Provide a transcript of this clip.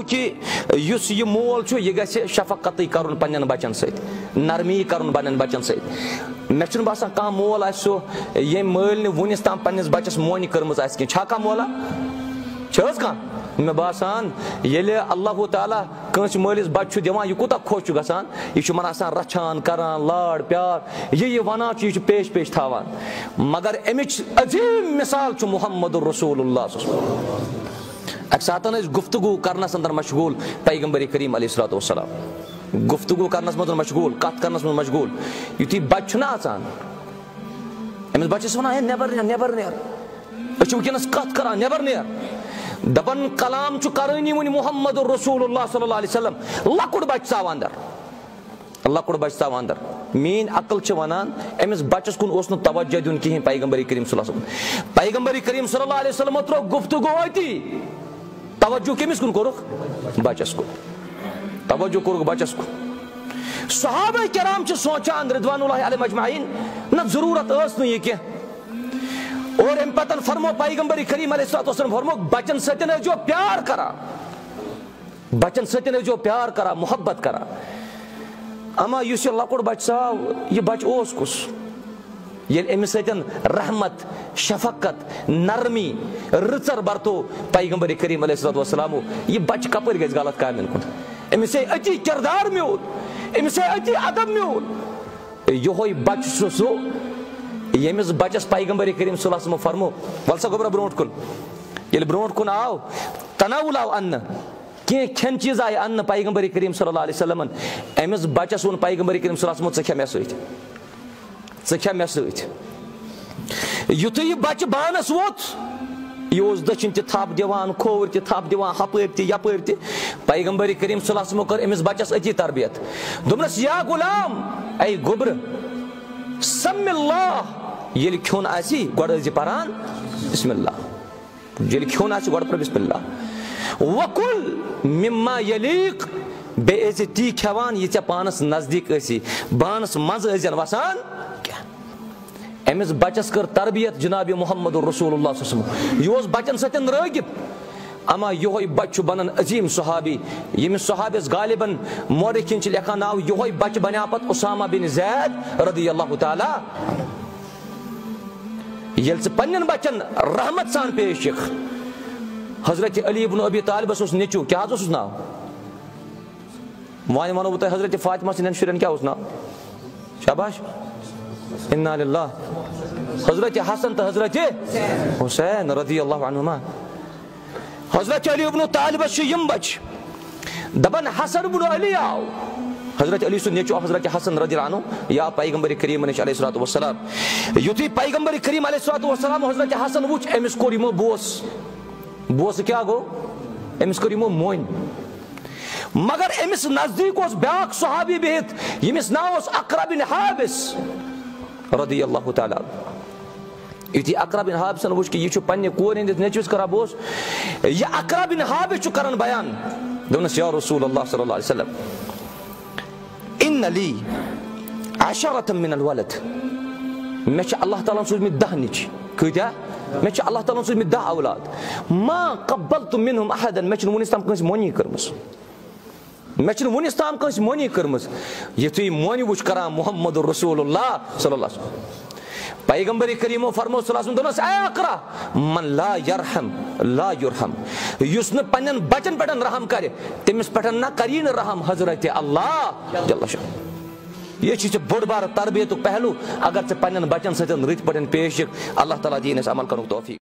کہ یس یہ مول چھو یہ گژھِ شفقت کرن پنن بچن سۭتۍ نرمی کرن پنن بچن سۭتۍ مےٚ چھُنہٕ باسان کانٛہہ مول آسہِ سُہ ییٚمۍ مٲلۍ نہٕ وُنِس تام پننِس بچس مونہِ کٔرمٕژ آسہِ کینٛہہ چھا کانٛہہ مولا چھِ حظ کانٛہہ مےٚ باسان ییٚلہِ اللہ تعالیٰ کٲنٛسہِ مٲلِس بچہِ چھُ دِوان یہِ کوٗتاہ خۄش چھُ گژھان یہِ چھُ یِمن آسان رچھان کران لاڈ پیار یہِ ونان چھُ یہِ چھُ پیش پیش تھاوان مگر امِچ عظیٖم مثال چھُ محمد رسول اللہ اکہِ ساتہٕ ٲسۍ گفتگو کرنس اندر مشغوٗل پیغمبر کریم علیہ الصلوۃ والسلام گفتگو کرنس منٛز مشغوٗل کتھ کرنس منٛز مشغوٗل یُتھُے بچہِ چھُنہ اژان أمِس بچس ونان ہے نٮ۪بر نیر نٮ۪بر نیر أسۍ چھِ وٕنکیٚنس کتھ کران نٮ۪بر نیر دپان کلام چھُ کرٲنی وُنہِ محمد رسول اللہ صلی اللہ علیہ وسلم لۄکُٹ بچہِ ژاو اندر لۄکُٹ بچہِ ژاو اندر میٲنۍ عقل چھِ ونان أمِس بچس کُن اوس نہٕ توجہ دیُن کہیٖنۍ پیغمبر کریم صلی اللہ علیہ وسلم پیغمبر کریم صلی اللہ علیہ وسلم ترٛوو گفتگو أتی توجہ کٔمِس کُن کوٚرُکھ بچس کُن توجہ کوٚرُکھ بچس کُن صحابہ کرام چھِ سونچان رضوان اللہ علیہم اجمعین نہ ضروٗرت ٲس نہٕ یہِ کینٛہہ اور امہِ پتہٕ فرمو پیغمبر کریم علیہ الصلوۃ والسلام فرمو بچن سۭتۍ ٲسۍزیو پیار کران بچن سۭتۍ ٲسۍزیو پیار کران محبت کران اما یُس یہِ لۄکُٹ بچہِ ژاو یہِ بچہِ اوس کُس ییٚلہِ أمِس سۭتۍ رحمت شفقت نرمی رٕژر برتو پیغمبر کریم علیہ الصلوۃ والسلامو یہِ بچہِ کپٲرۍ گژھِ غلط کامٮ۪ن کُن أمِس ہے أتی کردار میون أمِس ہے أتی ادب میون یِہوے بچہِ چھُ سُہ ییٚمِس بچس پیغمبر کریم صلی اللہ علیہ وسلم فرمو ول سا گوٚبرا برونٛٹھ کُن ییٚلہِ برونٛٹھ کُن آو تناوُل آو اننہٕ کینٛہہ کھٮ۪ن چیٖز آیہِ اننہٕ پیغمبر کریم صلی اللہ علیہ وسلمن أمِس بچس ووٚن پیغمبر کریم صلی اللہ علیہ وسلم ژٕ کھٮ۪ہ مےٚ سۭتۍ ژٕ کھٮ۪ہ مےٚ سۭتۍ یُتھُے یہِ بچہِ بانس ووت یہِ اوس دٔچھِنۍ تہِ تھپھ دِوان کھووُر تہِ تھپھ دِوان ہپٲرۍ تہِ یپٲرۍ تہِ پیغمبر کریم صلی اللہ علیہ وسلمو کٔر أمِس بچس أتی تربیت دوٚپنس یا غلام اے گوٚبرٕ سم اللہ ییٚلہِ کھیوٚن آسی گۄڈٕ ٲسۍ زِ پران بسم اللہ ییٚلہِ کھیوٚن آسہِ گۄڈٕ پٔر بسم اللہ وکُل مما یلیٖق بیٚیہِ ٲسۍ زِ تی کھٮ۪وان یہِ ژےٚ پانس نزدیٖک ٲسی بانس منٛز ٲسۍ زٮ۪ن وسان کینٛہہ أمِس بچس کٔر تربیت جناب محمد رسول اللہ صلی اللہ علیہ وسلم یہِ اوس بچن سۭتۍ رٲغب اما یِہوے بچہِ چھُ بنان عظیٖم صحابی ییٚمِس صحابیس غالباً مورخیٖن چھِ لیکھان ناو یِہوے بچہِ بنیو پتہٕ اسامہ بن زید رضی اللہ تعالیٰ ییٚلہِ ژٕ پننٮ۪ن بچن رحمت سان پیش یِکھ حضرت علی ابن ابی طالبس اوس نیٚچوٗ کیٛاہ حظ اوسُس ناو وۄنۍ ونو بہٕ تۄہہِ حضرت فاطمہ سٕنٛدٮ۪ن شُرٮ۪ن کیٛاہ اوس ناو شاباش انا للہ حضرت حسن تہٕ حضرت حسین رضی اللہ عنہما حضرت علی ابن طالبس چھِ یِم بچہِ دپان حسن ابن علی آو حضرت علی سُنٛد نیٚچوٗ حضرت حسن رضی اللہ عنہ یا پیغمبر کریم نِش علیہ الصلوۃ والسلام یُتھُے پیغمبر کریم علیہ الصلوۃ والسلام حضرت حسن وُچھ أمِس کوٚر یِمو بوس کیٛاہ گوٚو أمِس کٔر یِمو مۄنۍ مگر أمِس نزدیٖک اوس بیٛاکھ صحابی بِہِتھ ییٚمِس ناو اوس اقرا بن حابس رضی اللہ تعالیٰ یُتھُے اقرا بن حابسن وُچھ کہ یہِ چھُ پننہِ کورِ ہٕنٛدِس نیٚچوِس کران بوس یہِ اقرا بن حابس چھُ کران بیان دوٚپنس یا رسول اللہ صلی اللہ علیہ وسلم ان لی عشرة من الولد مےٚ چھِ اللہ تعالیٰ ہن سوٗزمٕتۍ 10 نیٚچِوۍ کۭتیاہ مےٚ چھِ اللہ تعالیٰ ہن سوٗزمٕتۍ 10 اولاد ما قبلت منهم احدا مےٚ چھُنہٕ وُنِس تام کٲنٛسہِ مۄنی کٔرمٕژ مےٚ چھُنہٕ وُنِس تام کٲنٛسہِ مۄنی کٔرمٕژ یُتھُے مۄنہِ وُچھ کران محمد رسول اللہ صلی اللہ علیہ وسلم پیغمبر کریمو فرمو صلی اللہ علیہ وسلم دوٚپنس اے اقرا من لا یرحم لا یرحم یُس نہٕ پننٮ۪ن بچن پٮ۪ٹھ رحم کرِ تٔمِس پٮ۪ٹھ نہ کری نہٕ رحم حضرت اللہ جل شانہ یہ چھِ بوٚڑ بارٕ تربیتُک پہلو اگر ژٕ پننٮ۪ن بچن سۭتۍ رٕتۍ پٲٹھۍ پیش یِکھ اللہ تعالیٰ دِیِن اَسہِ عمل کرنُک توفیٖق